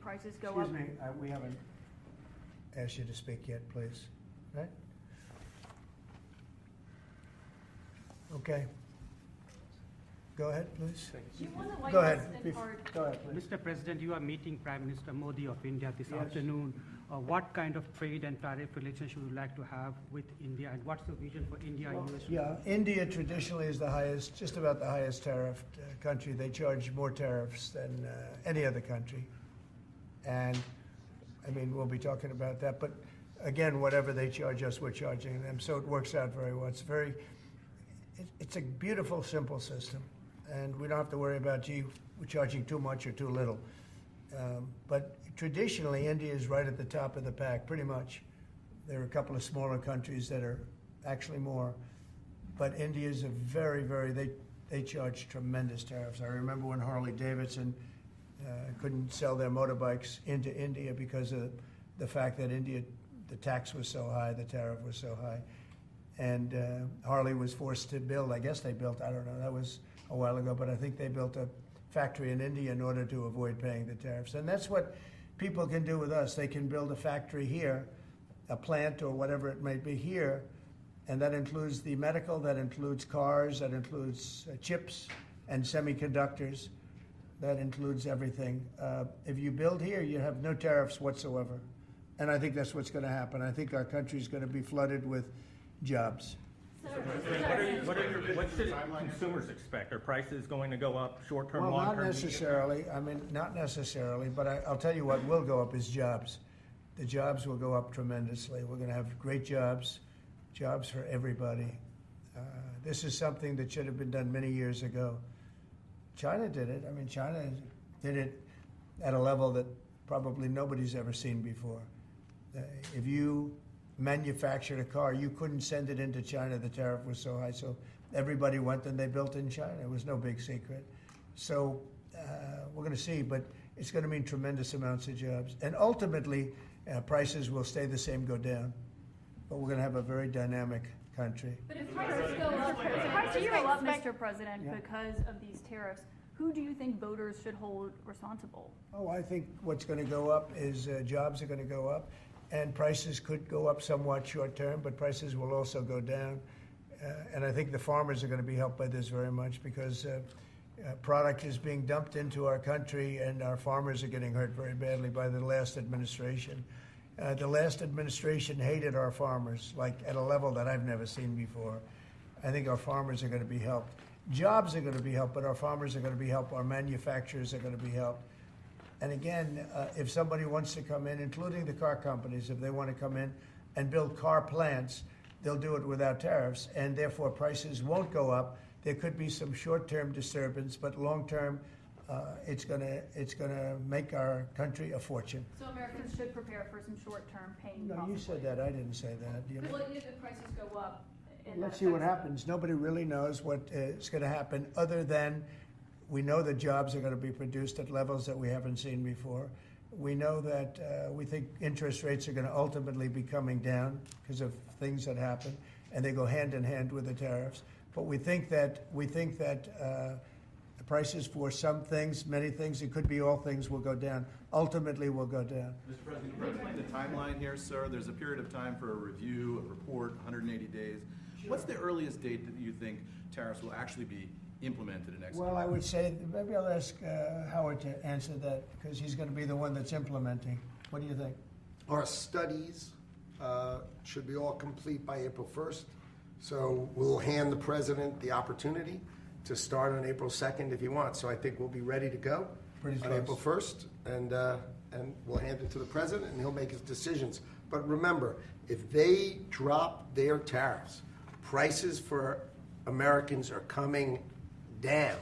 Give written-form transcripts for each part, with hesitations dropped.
prices go up? Excuse me, we haven't asked you to speak yet, please. Right? Okay. Go ahead, please. You won the White Go House ahead. in part. Go ahead, please. Mr. President, you are meeting Prime Minister Modi of India this Yes. afternoon. What kind of trade and tariff relations would you like to have with India, and what's the vision for India and US? Yeah, India traditionally is the highest, just about the highest tariff country. They charge more tariffs than any other country. And, I mean, we'll be talking about that. But, again, whatever they charge us, we're charging them. So it works out very well. It's a beautiful, simple system. And we don't have to worry about, gee, we're charging too much or too little. But traditionally, India is right at the top of the pack, pretty much. There are a couple of smaller countries that are actually more. But India is a they charge tremendous tariffs. I remember when Harley Davidson couldn't sell their motorbikes into India because of the fact that India, the tax was so high, the tariff was so high. And Harley was forced to build, I guess they built, I don't know, that was a while ago, but I think they built a factory in India in order to avoid paying the tariffs. And that's what people can do with us. They can build a factory here, a plant or whatever it may be here, and that includes the medical, that includes cars, that includes chips and semiconductors, that includes everything. If you build here, you have no tariffs whatsoever. And I think that's what's going to happen. I think our country is going to be flooded with jobs. What should consumers expect? Are prices going to go up short-term, Well, long-term? not necessarily. I mean, not necessarily, but I'll tell you what will go up is jobs. The jobs will go up tremendously. We're going to have great jobs for everybody. This is something that should have been done many years ago. China did it. I mean, China did it at a level that probably nobody's ever seen before. If you manufactured a car, you couldn't send it into China. The tariff was so high. So everybody went and they built in China. It was no big secret. So we're going to see, but it's going to mean tremendous amounts of jobs. And ultimately, prices will stay the same, go down. But we're going to have a very dynamic country. But if prices go up, Mr. President, because of these tariffs, who do you think voters should hold responsible? Oh, I think what's going to go up is jobs are going to go up. And prices could go up somewhat short term, but prices will also go down. And I think the farmers are going to be helped by this very much because product is being dumped into our country and our farmers are getting hurt very badly by the last administration. The last administration hated our farmers, like at a level that I've never seen before. I think our farmers are going to be helped. Jobs are going to be helped, but our farmers are going to be helped. Our manufacturers are going to be helped. And again, if somebody wants to come in, including the car companies, if they want to come in and build car plants, they'll do it without tariffs, and therefore prices won't go up. There could be some short-term disturbance, but long-term, it's gonna make our country a fortune. So Americans should prepare for some short-term pain. No, you said that. I didn't say that. You know? Well, if the prices go up, Let's see what happens. Nobody really knows what is going to happen, other than we know that jobs are going to be produced at levels that we haven't seen before. We know that we think interest rates are going to ultimately be coming down because of things that happen, and they go hand in hand with the tariffs. But we think that the prices for some things, many things, it could be all things, will go down. Ultimately, will go down. Mr. President, can you explain the timeline here, sir? There's a period of time for a review, a report, 180 days. Sure. What's the earliest date that you think tariffs will actually be implemented in executed? Well, I would say, maybe I'll ask Howard to answer that, because he's going to be the one that's implementing. What do you think? Our studies should be all complete by April 1st. So we'll hand the president the opportunity to start on April 2nd if he wants. So I think we'll be ready to go on April 1st, and we'll hand it to the president, and he'll make his decisions. But remember, if they drop their tariffs, prices for Americans are coming down.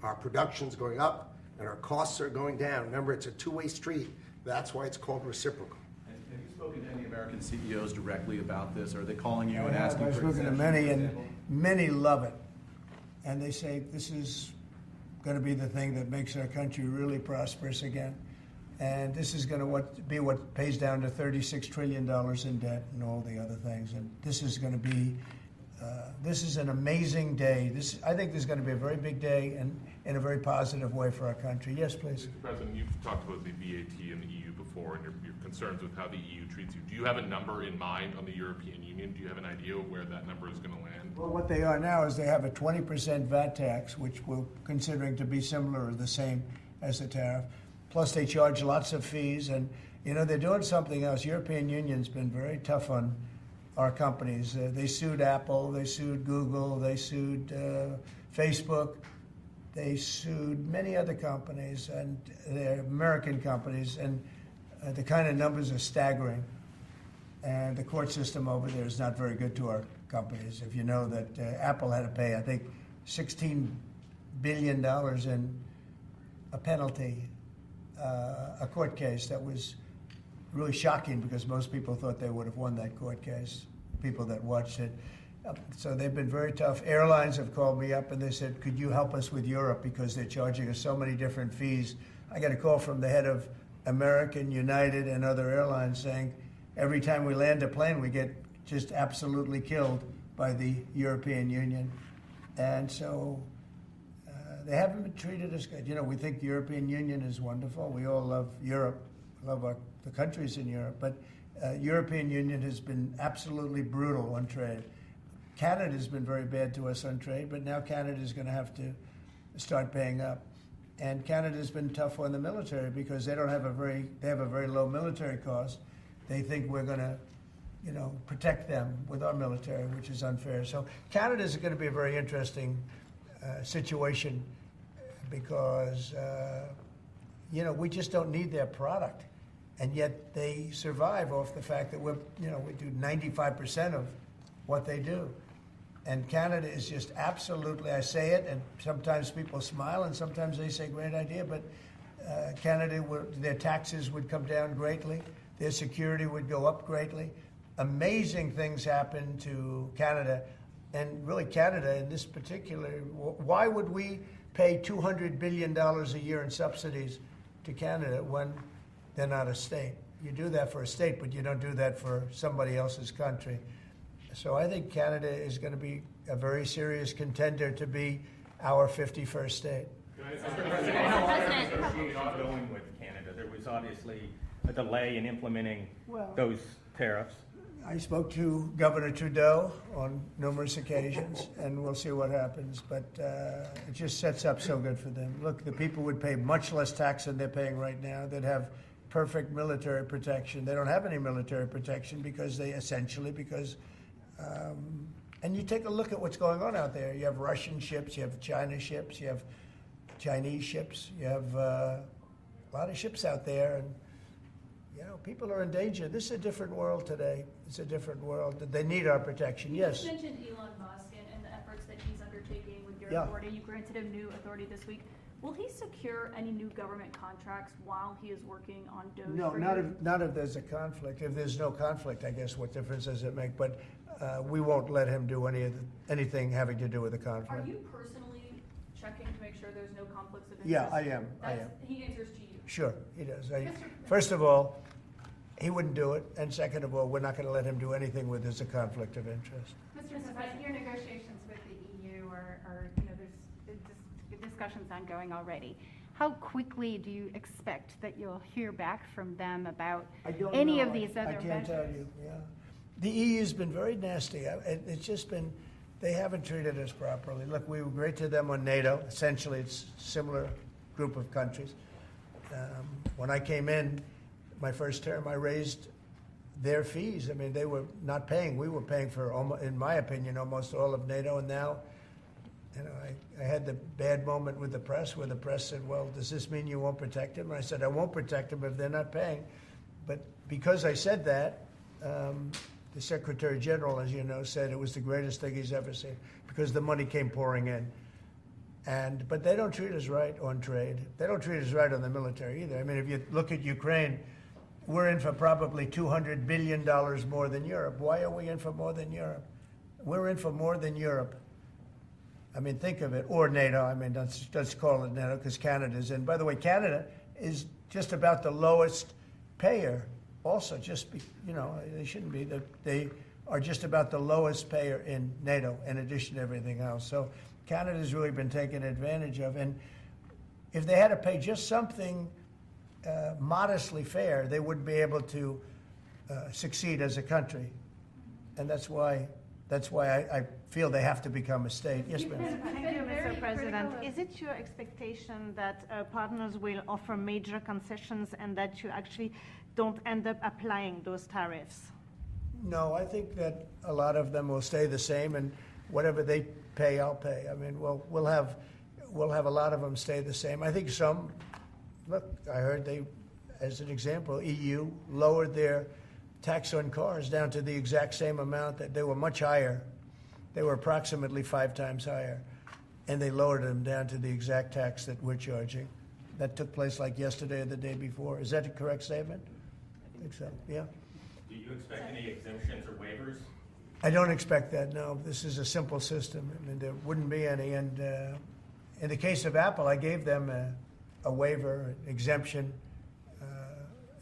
Our production's going up, and our costs are going down. Remember, it's a two-way street. That's why it's called reciprocal. Have you spoken to any American CEOs directly about this? Are they calling you and asking for I've spoken to many, and many love it. And they say this is going to be the thing that makes our country really prosperous again. And this is going to be what pays down to $36 trillion in debt and all the other things. And this is going to be, this is an amazing day. I think this is going to be a very big day. And in a very positive way for our country. Yes, please. Mr. President, you've talked about the VAT and the EU before and your concerns with how the EU treats you. Do you have a number in mind on the European Union? Do you have an idea of where that number is going to land? Well, what they are now is they have a 20% VAT tax, which we're considering to be similar or the same as the tariff. Plus, they charge lots of fees, and they're doing something else. European Union's been very tough on our companies. They sued Apple, they sued Google, they sued Facebook, they sued many other companies, and they're American companies, and the kind of numbers are staggering. And the court system over there is not very good to our companies. If you know that Apple had to pay, I think, $16 billion in a penalty, a court case that was really shocking because most people thought they would have won that court case, people that watched it. So they've been very tough. Airlines have called me up and they said, could you help us with Europe because they're charging us so many different fees. I got a call from the head of American, United, and other airlines saying every time we land a plane, we get just absolutely killed by the European Union. And so they haven't been treated as good. We think the European Union is wonderful. We all love Europe, love the countries in Europe. But European Union has been absolutely brutal on trade. Canada's been very bad to us on trade, but now Canada's going to have to start paying up. And Canada's been tough on the military because they have a very low military cost. They think we're going to, protect them with our military, which is unfair. So Canada's going to be a very interesting situation because, we just don't need their product. And yet they survive off the fact that we do 95% of what they do. And Canada is just absolutely, I say it, and sometimes people smile and sometimes they say, great idea, but Canada, their taxes would come down greatly. Their security would go up greatly. Amazing things happen to Canada. And really Canada in this particular, why would we pay $200 billion a year in subsidies to Canada when they're not a state? You do that for a state, but you don't do that for somebody else's country. So I think Canada is going to be a very serious contender to be our 51st state. Going with Canada, there was obviously a delay in implementing those tariffs. I spoke to Governor Trudeau on numerous occasions, and we'll see what happens. But it just sets up so good for them. Look, the people would pay much less tax than they're paying right now. They'd have perfect military protection. They don't have any military protection because and you take a look at what's going on out there. You have Russian ships, you have China ships, you have Chinese ships, you have a lot of ships out there, and people are in danger. This is a different world today. It's a different world. They need our protection. Yes. You mentioned Elon Musk and the efforts that he's undertaking with your Yeah. authority. You granted him new authority this week. Will he secure any new government contracts while he is working on DOGE? No, for not you? if there's a conflict. If there's no conflict, I guess what difference does it make? But we won't let him do anything having to do with the conflict. Are you personally checking to make sure there's no conflicts of interest? Yeah, I am. He answers to you. Sure, he does. First of all, he wouldn't do it, and second of all, we're not going to let him do anything where there's a conflict of interest. Mr. President, your negotiations with the EU there's discussions ongoing already. How quickly do you expect that you'll hear back from them about any of these other measures? I can't tell you, yeah. The EU's been very nasty. It's just been, they haven't treated us properly. Look, we were great to them on NATO. Essentially, it's a similar group of countries. When I came in, my first term, I raised their fees. I mean, they were not paying. We were paying for, in my opinion, almost all of NATO. And now, I had the bad moment with the press where the press said, well, does this mean you won't protect them? And I said, I won't protect them if they're not paying. But because I said that, the Secretary General, as you know, said it was the greatest thing he's ever seen because the money came pouring in. But they don't treat us right on trade. They don't treat us right on the military either. I mean, if you look at Ukraine, we're in for probably $200 billion more than Europe. Why are we in for more than Europe? We're in for more than Europe. I mean, think of it. Or NATO. I mean, let's call it NATO because Canada's in. By the way, Canada is just about the lowest payer also. They shouldn't be. They are just about the lowest payer in NATO in addition to everything else. So Canada's really been taken advantage of. And if they had to pay just something modestly fair, they wouldn't be able to succeed as a country. And that's why I feel they have to become a state. Yes, ma'am. Thank you, very Mr. President. critical of- Is it your expectation that partners will offer major concessions and that you actually don't end up applying those tariffs? No, I think that a lot of them will stay the same, and whatever they pay, I'll pay. I mean, we'll have a lot of them stay the same. I think some. Look, I heard they, as an example, EU lowered their tax on cars down to the exact same amount that they were much higher. They were approximately 5 times higher, and they lowered them down to the exact tax that we're charging. That took place like yesterday or the day before. Is that a correct statement? I think so. Yeah. Do you expect any exemptions or waivers? I don't expect that, no. This is a simple system. I mean, there wouldn't be any. And in the case of Apple, I gave them a waiver, exemption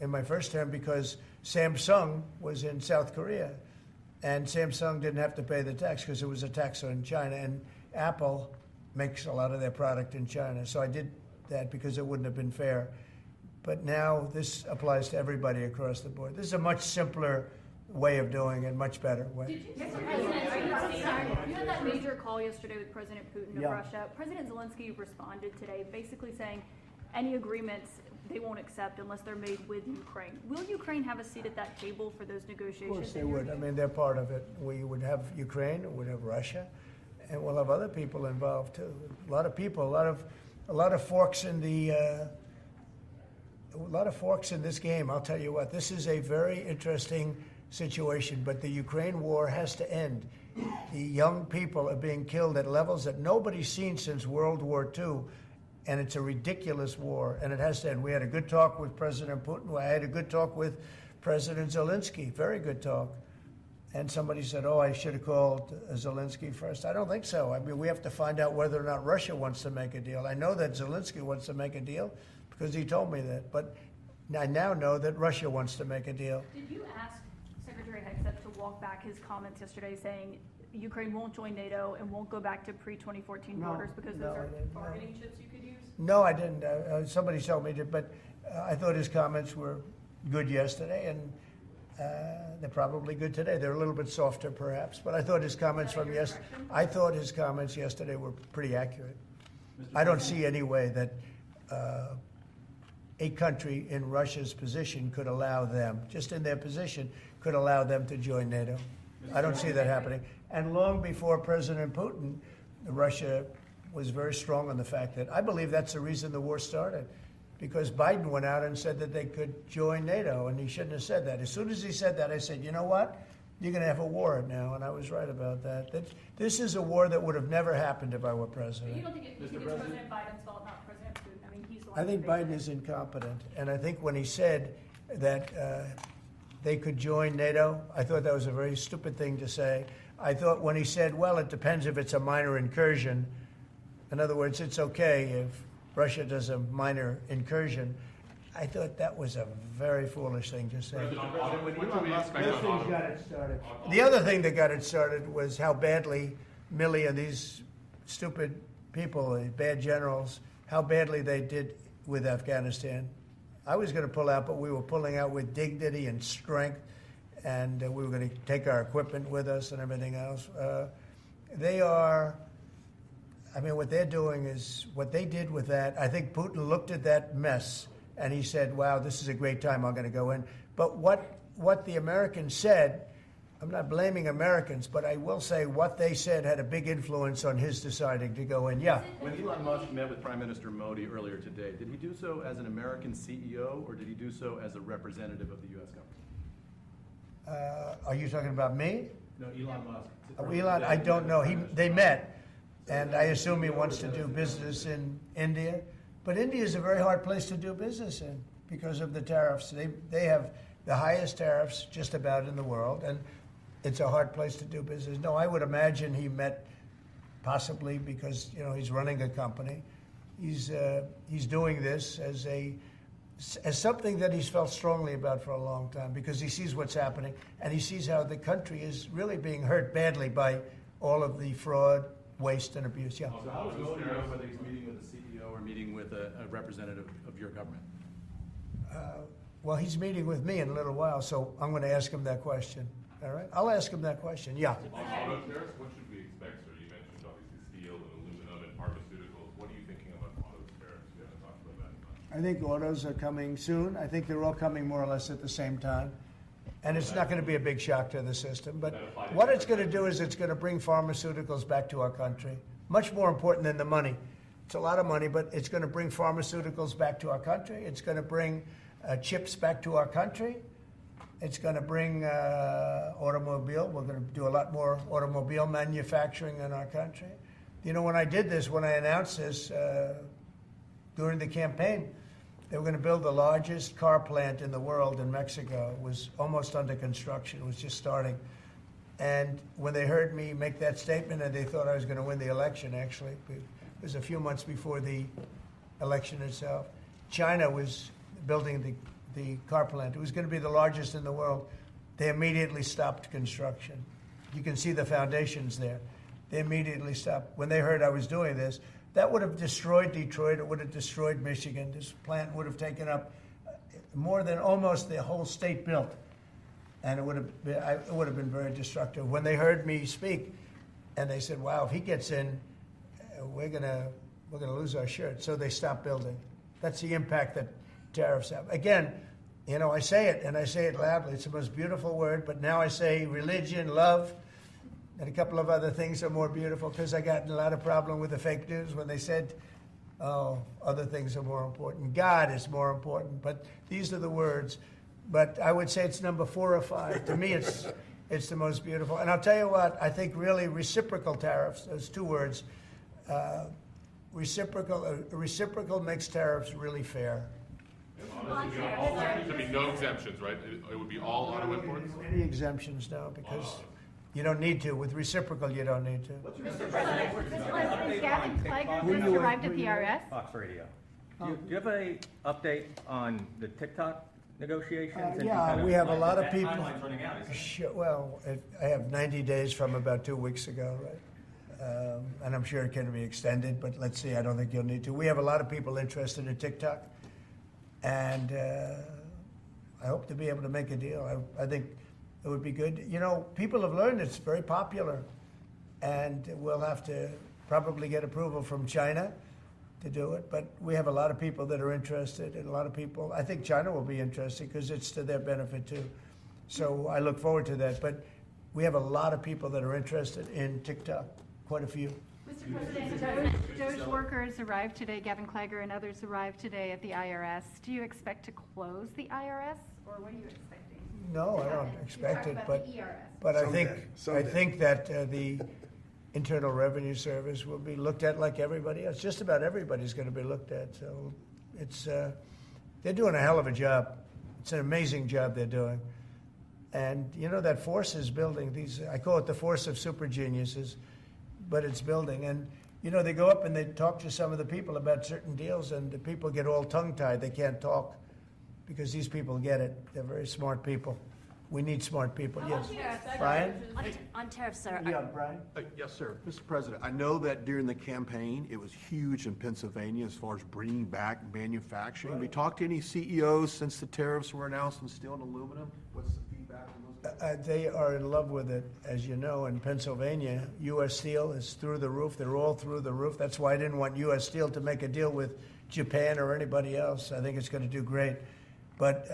in my first term because Samsung was in South Korea. And Samsung didn't have to pay the tax because it was a tax on China. And Apple makes a lot of their product in China. So I did that because it wouldn't have been fair. But now this applies to everybody across the board. This is a much simpler way of doing it, much better way. Did you, you had that major call yesterday with President Putin of Yeah. Russia. President Zelensky responded today basically saying any agreements they won't accept unless they're made with Ukraine. Will Ukraine have a seat at that table for those Of negotiations? course they would. I mean, they're part of it. We would have Ukraine, we'd have Russia, and we'll have other people involved too. A lot of people, a lot of forks in the, a lot of forks in this game. I'll tell you what, this is a very interesting situation, but the Ukraine war has to end. The young people are being killed at levels that nobody's seen since World War II, and it's a ridiculous war, and it has to end. We had a good talk with President Putin. I had a good talk with President Zelensky, very good talk. And somebody said, oh, I should have called Zelensky first. I don't think so. I mean, we have to find out whether or not Russia wants to make a deal. I know that Zelensky wants to make a deal because he told me that, but I now know that Russia wants to make a deal. Did you ask Secretary Hegseth to walk back his comments yesterday saying Ukraine won't join NATO and won't go back to pre-2014 No, borders because no, those I are didn't, no. bargaining chips you could use? No, I didn't. Somebody told me to, but I thought his comments were good yesterday, and they're probably good today. They're a little bit softer, perhaps, but I thought his comments from I thought his comments yesterday were pretty accurate. I don't see any way that a country in Russia's position could allow them, just in their position, could allow them to join NATO. I don't see that happening. And long before President Putin, Russia was very strong on the fact that I believe that's the reason the war started, because Biden went out and said that they could join NATO, and he shouldn't have said that. As soon as he said that, I said, you know what? You're going to have a war now, and I was right about that. This is a war that would have never happened if I were But president. you don't think it's President Biden's fault, not President Putin? I mean, he's the one. I think Biden is incompetent, and I think when he said that they could join NATO, I thought that was a very stupid thing to say. I thought when he said, well, it depends if it's a minor incursion. In other words, it's okay if Russia does a minor incursion. I thought that was a very foolish thing to say. What do we expect Those on things auto? got it started. The other thing that got it started was how badly Milley and these stupid people, the bad generals, how badly they did with Afghanistan. I was going to pull out, but we were pulling out with dignity and strength, and we were going to take our equipment with us and everything else. They are, I mean, what they're doing is, what they did with that, I think Putin looked at that mess and he said, wow, this is a great time, I'm going to go in. But what the Americans said, I'm not blaming Americans, but I will say what they said had a big influence on his deciding to go in. Yeah. When Elon Musk met with Prime Minister Modi earlier today, did he do so as an American CEO or did he do so as a representative of the U.S. government? Are you talking about me? No, Elon Musk. Elon, I don't know. They met, and I assume he wants to do business in India. But India is a very hard place to do business in because of the tariffs. They have the highest tariffs just about in the world, and it's a hard place to do business. No, I would imagine he met possibly because he's running a company. He's doing this as something that he's felt strongly about for a long time because he sees what's happening and he sees how the country is really being hurt badly by all of the fraud waste and abuse, yeah. So how will you know whether he's meeting with a CEO or meeting with a representative of your government? Well, he's meeting with me in a little while, so I'm going to ask him that question. All right? I'll ask him that question, yeah. On auto tariffs, what should we expect, sir? You mentioned obviously steel and aluminum and pharmaceuticals. What are you thinking about auto tariffs? We haven't talked about that much. I think autos are coming soon. I think they're all coming more or less at the same time. And it's not going to be a big shock to the system. But what it's going to do is it's going to bring pharmaceuticals back to our country. Much more important than the money. It's a lot of money, but it's going to bring pharmaceuticals back to our country. It's going to bring chips back to our country. It's going to bring automobile. We're going to do a lot more automobile manufacturing in our country. You know, when I did this, when I announced this during the campaign, they were going to build the largest car plant in the world in Mexico. It was almost under construction. It was just starting. And when they heard me make that statement, and they thought I was going to win the election, actually, it was a few months before the election itself, China was building the car plant. It was going to be the largest in the world. They immediately stopped construction. You can see the foundations there. They immediately stopped. When they heard I was doing this, that would have destroyed Detroit. It would have destroyed Michigan. This plant would have taken up more than almost the whole state built. And it would have been very destructive. When they heard me speak, and they said, wow, if he gets in, we're gonna lose our shirt. So they stopped building. That's the impact that tariffs have. Again, you know, I say it, and I say it loudly. It's the most beautiful word, but now I say religion, love, and a couple of other things are more beautiful, because I got in a lot of problem with the fake news when they said, oh, other things are more important. God is more important, but these are the words. But I would say it's number 4 or 5. To me, it's the most beautiful. And I'll tell you what, I think really reciprocal tariffs, those 2 words, reciprocal makes tariffs really fair. Honestly, I mean, no exemptions, right? It would be all auto imports? Any exemptions, no, because you don't need to. With reciprocal, you don't need to. Mr. President, is Gavin Clegg just arrived at the IRS? Fox Radio. Do you have a update on the TikTok negotiations? And Yeah, kind of we have a like lot of that people. Timeline's running out, isn't it? Sure, well, I have 90 days from about 2 weeks ago, right? And I'm sure it can be extended, but let's see. I don't think you'll need to. We have a lot of people interested in TikTok, and I hope to be able to make a deal. I think it would be good. You know, people have learned it's very popular, and we'll have to probably get approval from China to do it. But we have a lot of people that are interested, and a lot of people, I think China will be interested because it's to their benefit too. So I look forward to that. But we have a lot of people that are interested in TikTok, quite a few. Mr. President, Doge workers arrived today, Gavin Clegg and others arrived today at the IRS. Do you expect to close the IRS, or what are you expecting? No, I don't expect it, but I Someday. think that the Internal Revenue Service will be looked at like everybody else. Just about everybody's going to be looked at. So it's they're doing a hell of a job. It's an amazing job they're doing. And you know, that force is building. I call it the force of super geniuses, but it's building. And you know, they go up and they talk to some of the people about certain deals, and the people get all tongue-tied. They can't talk because these people get it. They're very smart people. We need smart people. Yes, Brian. On tariffs, sir. Yeah, Brian. Yes, sir. Mr. President, I know that during the campaign, it was huge in Pennsylvania as far as bringing back manufacturing. Have you talked to any CEOs since the tariffs were announced on steel and aluminum? What's the feedback from those guys? They are in love with it. As you know, in Pennsylvania, U.S. Steel is through the roof. They're all through the roof. That's why I didn't want U.S. Steel to make a deal with Japan or anybody else. I think it's going to do great. But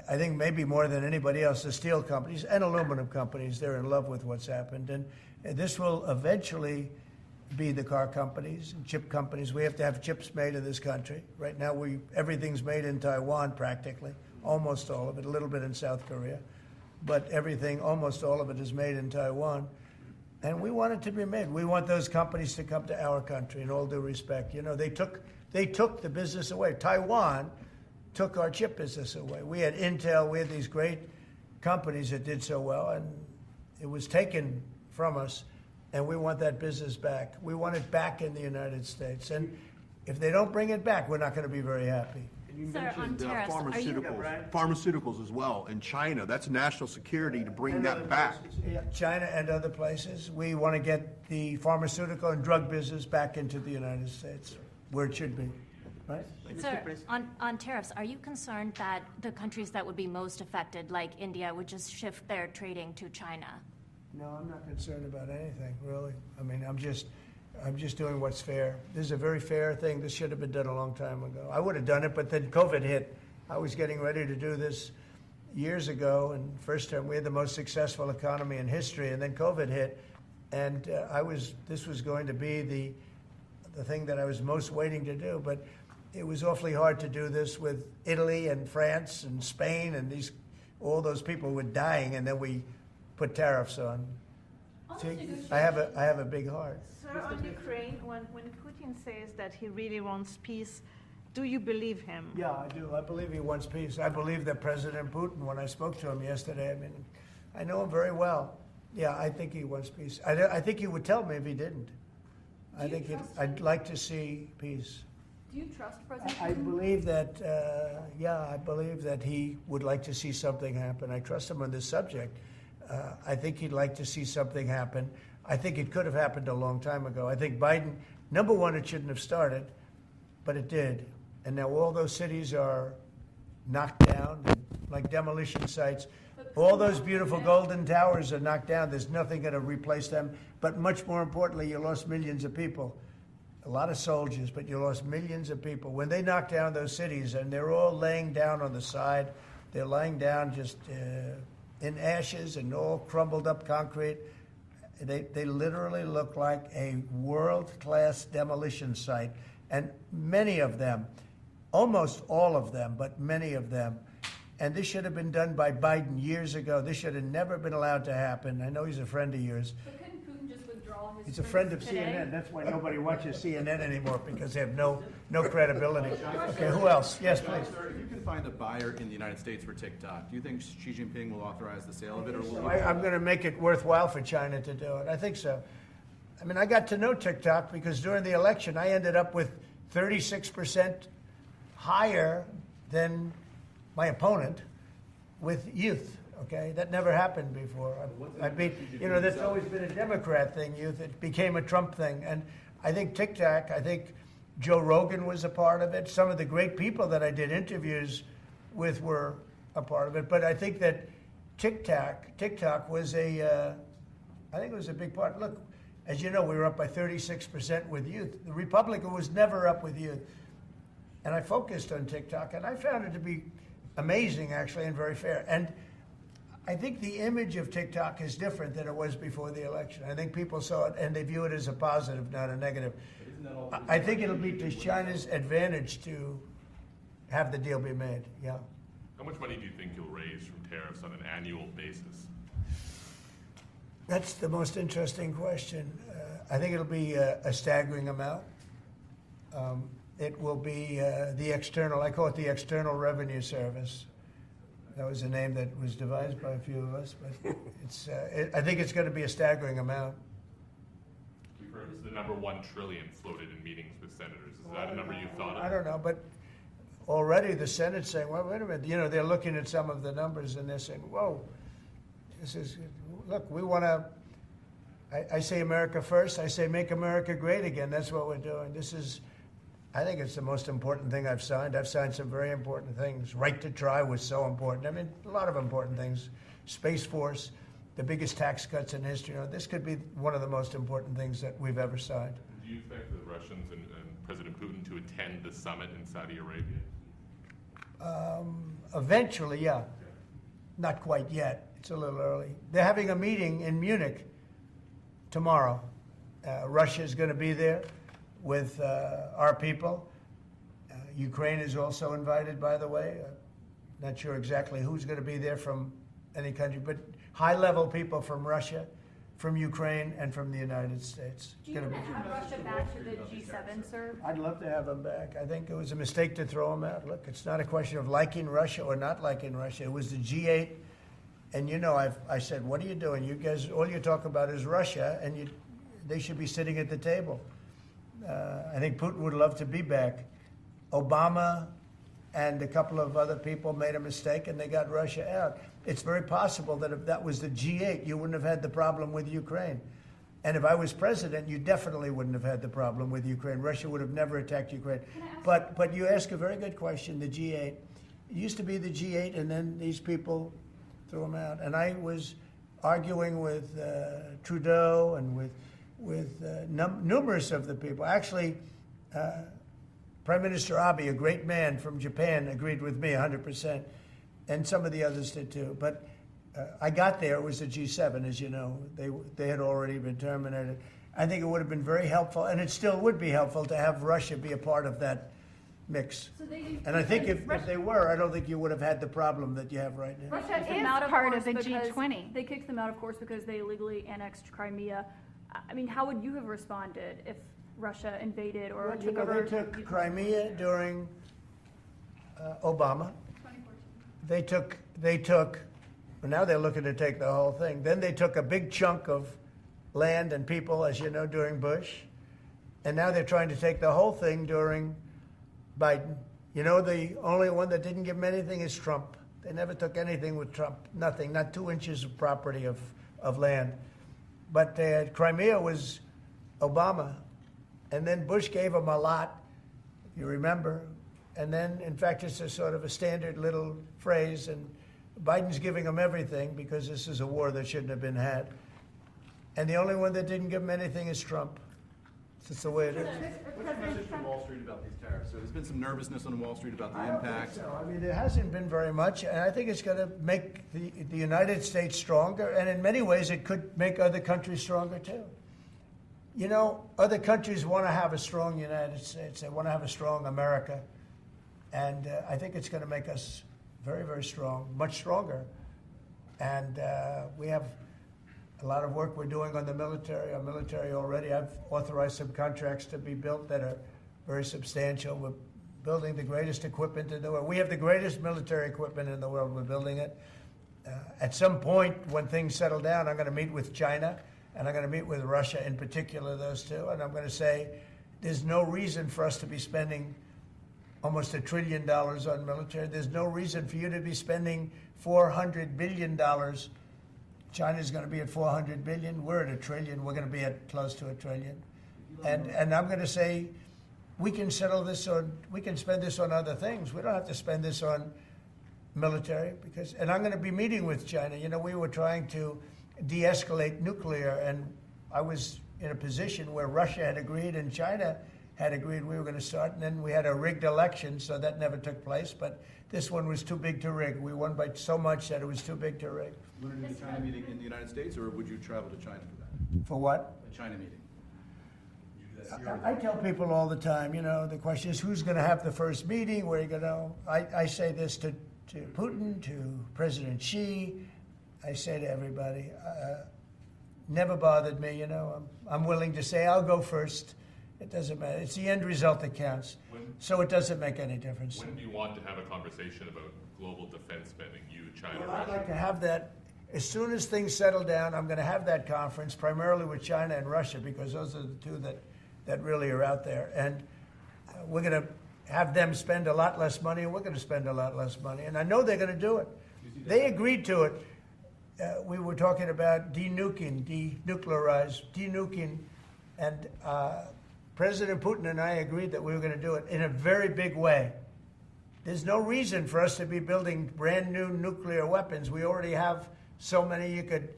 I think maybe more than anybody else, the steel companies and aluminum companies, they're in love with what's happened. And this will eventually be the car companies and chip companies. We have to have chips made in this country. Right now, everything's made in Taiwan practically, almost all of it, a little bit in South Korea. But everything, almost all of it is made in Taiwan. And we want it to be made. We want those companies to come to our country in all due respect. You know, they took the business away. Taiwan took our chip business away. We had Intel, we had these great companies that did so well, and it was taken from us, and we want that business back. We want it back in the United States. And if they don't bring it back, we're not going to be very happy. You Sir, on mentioned tariffs, are you- pharmaceuticals as well, in China. That's national security to bring that back. Yeah, China and other places. We want to get the pharmaceutical and drug business back into the United States, where it should be, right? Sir, on tariffs, are you concerned that the countries that would be most affected, like India, would just shift their trading to China? No, I'm not concerned about anything, really. I mean, I'm just doing what's fair. This is a very fair thing. This should have been done a long time ago. I would have done it, but then COVID hit. I was getting ready to do this years ago, and first term we had the most successful economy in history, and then COVID hit, and this was going to be the thing that I was most waiting to do, but it was awfully hard to do this with Italy and France and Spain, and all those people were dying, and then we put tariffs on. See, I have a big heart. Sir, on Ukraine, when Putin says that he really wants peace, do you believe him? Yeah, I do. I believe he wants peace. I believe that President Putin, when I spoke to him yesterday, I mean, I know him very well. Yeah, I think he wants peace. I think he would tell me if he didn't. I'd like to see peace. Do you trust President I Putin? believe that, I believe that he would like to see something happen. I trust him on this subject. I think he'd like to see something happen. I think it could have happened a long time ago. I think Biden, number one, it shouldn't have started, but it did. And now all those cities are knocked down, like demolition sites. All those beautiful golden towers are knocked down. There's nothing going to replace them. But much more importantly, you lost millions of people. A lot of soldiers, but you lost millions of people. When they knocked down those cities, and they're all laying down on the side, they're laying down just in ashes and all crumbled up concrete. They literally look like a world-class demolition site. And many of them, almost all of them, but many of them, and this should have been done by Biden years ago. This should have never been allowed to happen. I know he's a friend of yours. But couldn't Putin just withdraw his He's a friend of troops today? CNN. That's why nobody watches CNN anymore, because they have no credibility. Okay, who else? Yes, please. Sir, if you can find a buyer in the United States for TikTok, do you think Xi Jinping will authorize the sale of it, or will he? I'm going to make it worthwhile for China to do it. I think so. I mean, I got to know TikTok because during the election, I ended up with 36% higher than my opponent with youth. Okay, that never happened before. That's always been a Democrat thing, youth. It became a Trump thing. And I think TikTok, Joe Rogan was a part of it. Some of the great people that I did interviews with were a part of it. But I think that TikTok was I think it was a big part. Look, as you know, we were up by 36% with youth. The Republican was never up with youth. And I focused on TikTok, and I found it to be amazing, actually, and very fair. And I think the image of TikTok is different than it was before the election. I think people saw it, and they view it as a positive, not a negative. I think it'll be to China's advantage to have the deal be made, yeah. How much money do you think you'll raise from tariffs on an annual basis? That's the most interesting question. I think it'll be a staggering amount. It will be I call it the External Revenue Service. That was a name that was devised by a few of us, but I think it's going to be a staggering amount. We've heard the number 1 trillion floated in meetings with senators. Is that a number you've thought of? I don't know, but already the Senate's saying, well, wait a minute. They're looking at some of the numbers and they're saying, whoa, look, we want to, I say America first. I say make America great again. That's what we're doing. I think it's the most important thing I've signed. I've signed some very important things. Right to try was so important. I mean, a lot of important things. Space Force, the biggest tax cuts in history. This could be one of the most important things that we've ever signed. Do you expect the Russians and President Putin to attend the summit in Saudi Arabia? Eventually, yeah. Not quite yet. It's a little early. They're having a meeting in Munich tomorrow. Russia is going to be there with our people. Ukraine is also invited, by the way. Not sure exactly who's going to be there from any country, but high-level people from Russia, from Ukraine, and from the United States. Do you want to have Russia back to the G7, sir? I'd love to have them back. I think it was a mistake to throw them out. Look, it's not a question of liking Russia or not liking Russia. It was the G8, and I said, what are you doing? You guys, all you talk about is Russia, and they should be sitting at the table. I think Putin would love to be back. Obama and a couple of other people made a mistake and they got Russia out. It's very possible that if that was the G8, you wouldn't have had the problem with Ukraine. And if I was president, you definitely wouldn't have had the problem with Ukraine. Russia would have never attacked Ukraine. But you ask a very good question, the G8. It used to be the G8, and then these people threw them out. And I was arguing with Trudeau and with numerous of the people. Actually, Prime Minister Abe, a great man from Japan, agreed with me 100%, and some of the others did too. But I got there, it was the G7, as you know. They had already been terminated. I think it would have been very helpful, and it still would be helpful to have Russia be a part of that mix. And I think if they were, I don't think you would have had the problem that you have right now. Russia Kicked them is out, part course, of the because G20. They kicked them out, of course, because they illegally annexed Crimea. I mean, how would you have responded if Russia invaded or Well, took over? they took Crimea during Obama. They took, well, now they're looking to take the whole thing. Then they took a big chunk of land and people, as you know, during Bush. And now they're trying to take the whole thing during Biden. You know, the only one that didn't give them anything is Trump. They never took anything with Trump, nothing, not 2 inches of property of land. But Crimea was Obama. And then Bush gave them a lot, if you remember. And then, in fact, it's a sort of a standard little phrase, and Biden's giving them everything because this is a war that shouldn't have been had. And the only one that didn't give them anything is Trump. It's just the way it is. What's your message from Wall Street about these tariffs? So there's been some nervousness on Wall Street about the impact. So. I mean, there hasn't been very much, and I think it's going to make the United States stronger, and in many ways it could make other countries stronger too. You know, other countries want to have a strong United States. They want to have a strong America. And I think it's going to make us very, very strong, much stronger. And we have a lot of work we're doing on the military. Our military already, I've authorized some contracts to be built that are very substantial. We're building the greatest equipment in the world. We have the greatest military equipment in the world. We're building it. At some point, when things settle down, I'm going to meet with China, and I'm going to meet with Russia in particular, those two. And I'm going to say, there's no reason for us to be spending almost $1 trillion on military. There's no reason for you to be spending $400 billion. China's going to be at $400 billion. We're at $1 trillion. We're going to be at close to $1 trillion. And I'm going to say, we can settle this on, we can spend this on other things. We don't have to spend this on military because, and I'm going to be meeting with China. You know, we were trying to de-escalate nuclear, and I was in a position where Russia had agreed and China had agreed we were going to start, and then we had a rigged election, so that never took place. But this one was too big to rig. We won by so much that it was too big to rig. You want to do the China meeting in the United States, or would you travel to China for that? For what? The China meeting. I tell people all the time, you know, the question is who's going to have the first meeting, where are you going to, I say this to Putin, to President Xi, I say to everybody, never bothered me, you know, I'm willing to say I'll go first. It doesn't matter. It's the end result that counts. So it doesn't make any difference. When do you want to have a conversation about global defense spending, you, China, Well, Russia? I'd like to have that, as soon as things settle down, I'm going to have that conference, primarily with China and Russia, because those are the two that really are out there. And we're going to have them spend a lot less money, and we're going to spend a lot less money. And I know they're going to do it. They agreed to it. We were talking about denuclearizing, and President Putin and I agreed that we were going to do it in a very big way. There's no reason for us to be building brand new nuclear weapons. We already have so many. You could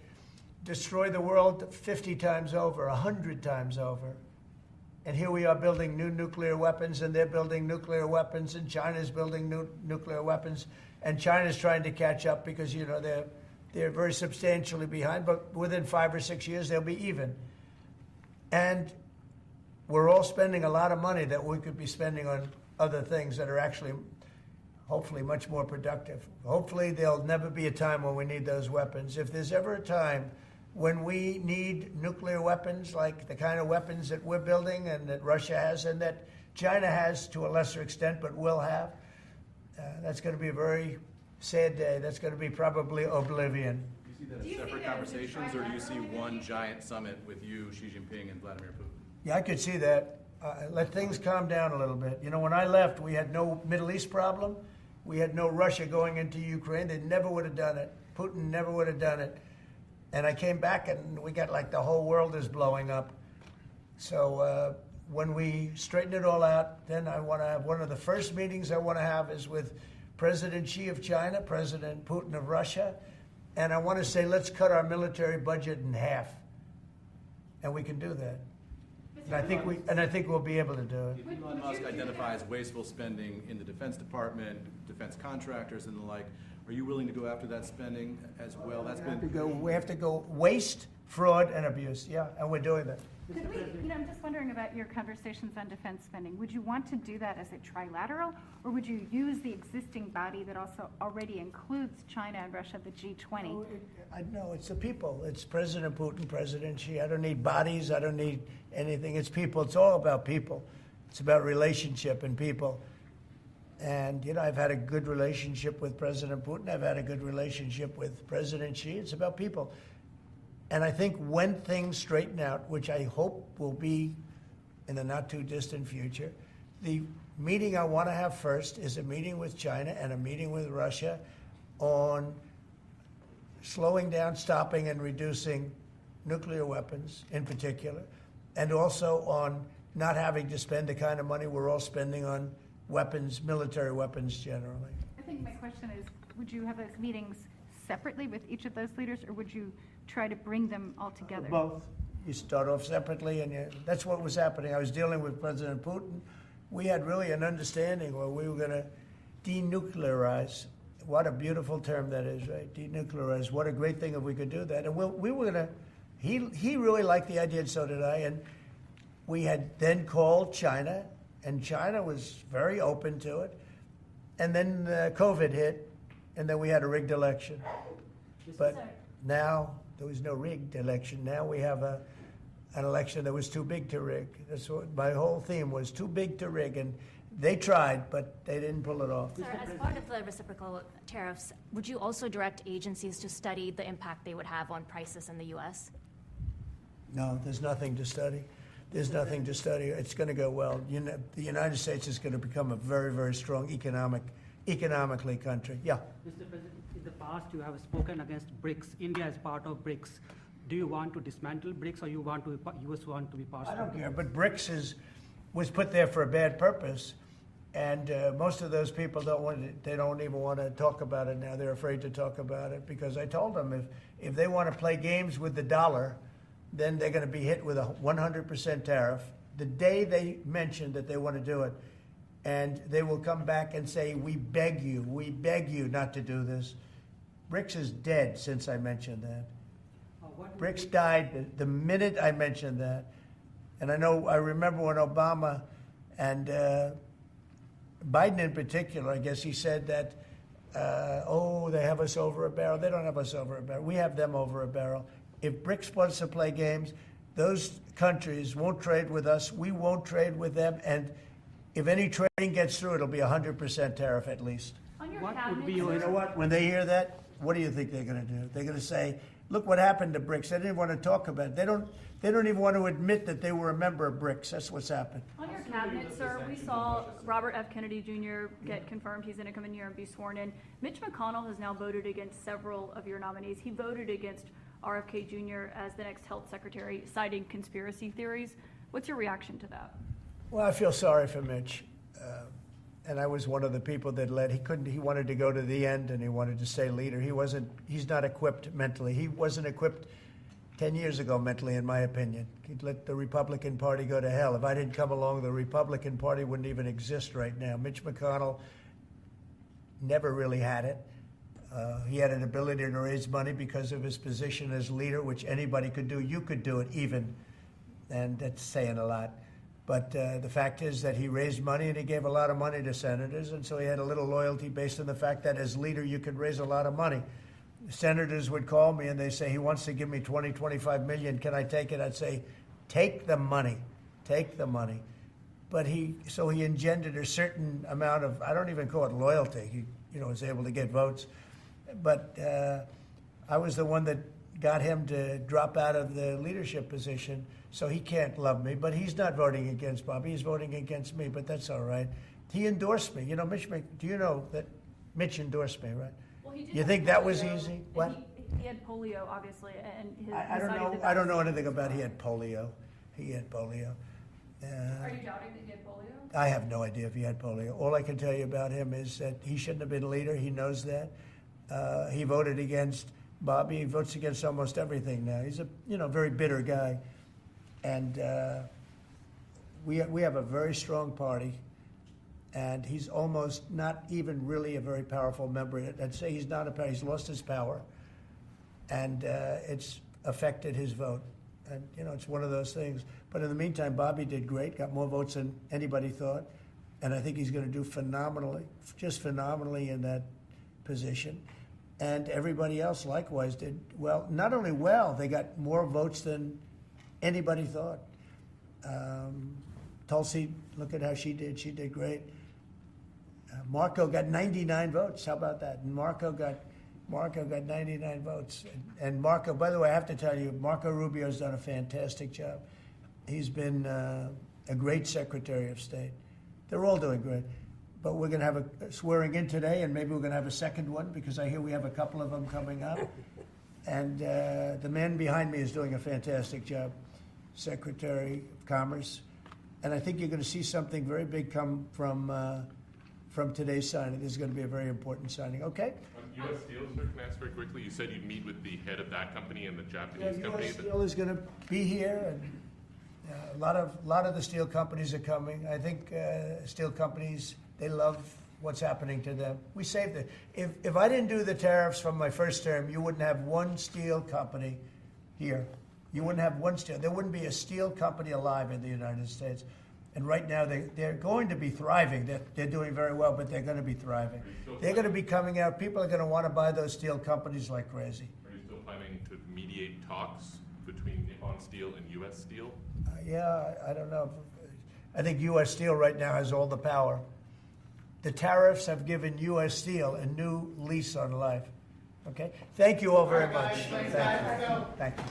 destroy the world 50 times over, 100 times over. And here we are building new nuclear weapons, and they're building nuclear weapons, and China's building new nuclear weapons, and China's trying to catch up because, you know, they're very substantially behind, but within 5 or 6 years they'll be even. And we're all spending a lot of money that we could be spending on other things that are actually, hopefully, much more productive. Hopefully there'll never be a time when we need those weapons. If there's ever a time when we need nuclear weapons, like the kind of weapons that we're building and that Russia has and that China has to a lesser extent but will have, that's going to be a very sad day. That's going to be probably oblivion. Do you see that as separate conversations, or do you see one giant summit with you, Xi Jinping, and Vladimir Putin? Yeah, I could see that. let things calm down a little bit. You know, when I left, we had no Middle East problem. We had no Russia going into Ukraine. They never would have done it. Putin never would have done it. And I came back and we got like the whole world is blowing up. So when we straighten it all out, then I want to have one of the first meetings I want to have is with President Xi of China, President Putin of Russia. And I want to say, let's cut our military budget in half. And we can do that. And I think we'll be able to do it. If Elon Musk identifies wasteful spending in the Defense Department, defense contractors and the like, are you willing to go after that spending as well? We have to go waste, fraud, and abuse. Yeah, and we're doing that. Could we, I'm just wondering about your conversations on defense spending. Would you want to do that as a trilateral, or would you use the existing body that also already includes China and Russia, the G20? No, it's the people. It's President Putin, President Xi. I don't need bodies. I don't need anything. It's people. It's all about people. It's about relationship and people. And, I've had a good relationship with President Putin. I've had a good relationship with President Xi. It's about people. And I think when things straighten out, which I hope will be in the not-too-distant future, the meeting I want to have first is a meeting with China and a meeting with Russia on slowing down, stopping, and reducing nuclear weapons in particular, and also on not having to spend the kind of money we're all spending on weapons, military weapons generally. I think my question is, would you have those meetings separately with each of those leaders, or would you try to bring them all together? Both. You start off separately, and that's what was happening. I was dealing with President Putin. We had really an understanding where we were going to denuclearize. What a beautiful term that is, right? Denuclearize. What a great thing if we could do that. And we were going to, he really liked the idea, and so did I. And we had then called China, and China was very open to it. And then COVID hit, and then we had a rigged election. But now there was no rigged election. Now we have an election that was too big to rig. That's what my whole theme was, too big to rig. And they tried, but they didn't pull it off. Sir, as part of the reciprocal tariffs, would you also direct agencies to study the impact they would have on prices in the U.S.? No, there's nothing to study. There's nothing to study. It's going to go well. The United States is going to become a very, very strong economically country. Yeah. Mr. President, in the past you have spoken against BRICS. India is part of BRICS. Do you want to dismantle BRICS, or U.S. want to be part of it? I don't care, but BRICS was put there for a bad purpose, and most of those people they don't even want to talk about it now. They're afraid to talk about it because I told them if they want to play games with the dollar, then they're going to be hit with a 100% tariff the day they mention that they want to do it. And they will come back and say, we beg you not to do this. BRICS is dead since I mentioned that. BRICS died the minute I mentioned that. And I remember when Obama and Biden in particular, I guess he said that, they have us over a barrel. They don't have us over a barrel. We have them over a barrel. If BRICS wants to play games, those countries won't trade with us. We won't trade with them. And if any trading gets through, it'll be 100% tariff at least. On your What cabinet, would be You know what? When they hear that, what do you think they're going to do? They're going to say, look what happened to BRICS. They didn't want to talk about it. They don't even want to admit that they were a member of BRICS. That's what's happened. On your cabinet, sir, we saw Robert F. Kennedy Jr. get confirmed. He's going to come in here and be sworn in. Mitch McConnell has now voted against several of your nominees. He voted against RFK Jr. as the next health secretary, citing conspiracy theories. What's your reaction to that? Well, I feel sorry for Mitch. And I was one of the people that led. He wanted to go to the end, and he wanted to stay leader. He's not equipped mentally. He wasn't equipped 10 years ago mentally, in my opinion. He'd let the Republican Party go to hell. If I didn't come along, the Republican Party wouldn't even exist right now. Mitch McConnell never really had it. He had an ability to raise money because of his position as leader, which anybody could do. You could do it even, and that's saying a lot. But the fact is that he raised money and he gave a lot of money to senators, and so he had a little loyalty based on the fact that as leader you could raise a lot of money. Senators would call me and they say, he wants to give me 20, 25 million. Can I take it? I'd say, take the money. Take the money. But he engendered a certain amount of, I don't even call it loyalty. He was able to get votes. But I was the one that got him to drop out of the leadership position, so he can't love me. But he's not voting against Bobby. He's voting against me, but that's all right. He endorsed me. You know, do you know that Mitch endorsed me, right? Well, he did You have think that was polio, easy? and What? He had polio, obviously, and his. I don't decided know. that I don't that know was- anything about he had polio. He had polio. Are you doubting that he had polio? I have no idea if he had polio. All I can tell you about him is that he shouldn't have been leader. He knows that. He voted against Bobby. He votes against almost everything now. He's a very bitter guy, and we have a very strong party, and he's almost not even really a very powerful member. I'd say he's not he's lost his power, and it's affected his vote. And, it's one of those things. But in the meantime, Bobby did great, got more votes than anybody thought. And I think he's going to do just phenomenally in that position. And everybody else likewise did well. Not only well, they got more votes than anybody thought. Tulsi, look at how she did. She did great. Marco got 99 votes. How about that? And Marco got 99 votes. And Marco, by the way, I have to tell you, Marco Rubio's done a fantastic job. He's been a great Secretary of State. They're all doing great. But we're going to have a swearing in today, and maybe we're going to have a second one, because I hear we have a couple of them coming up. And the man behind me is doing a fantastic job, Secretary of Commerce. And I think you're going to see something very big come from today's signing. This is going to be a very important signing. Okay? On U.S. Steel, sir, can I ask very quickly? You said you'd meet with the head of that company and the Japanese company. U.S. Steel is going to be here, and a lot of the steel companies are coming. I think steel companies, they love what's happening to them. We saved it. If I didn't do the tariffs from my first term, you wouldn't have one steel company here. You wouldn't have one steel. There wouldn't be a steel company alive in the United States. And right now, they're going to be thriving. They're doing very well, but they're going to be thriving. They're going to be coming out. People are going to want to buy those steel companies like crazy. Are you still planning to mediate talks between Nippon Steel and U.S. Steel? Yeah, I don't know. I think U.S. Steel right now has all the power. The tariffs have given U.S. Steel a new lease on life. Okay? Thank you all very much. Thank you. Thank you.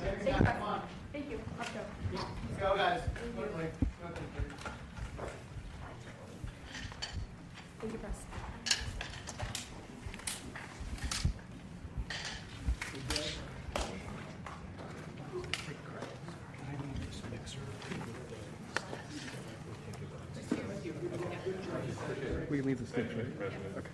Thank you. Let's go. Let's go, guys. Thank you, Press. We leave the stage, right? Okay.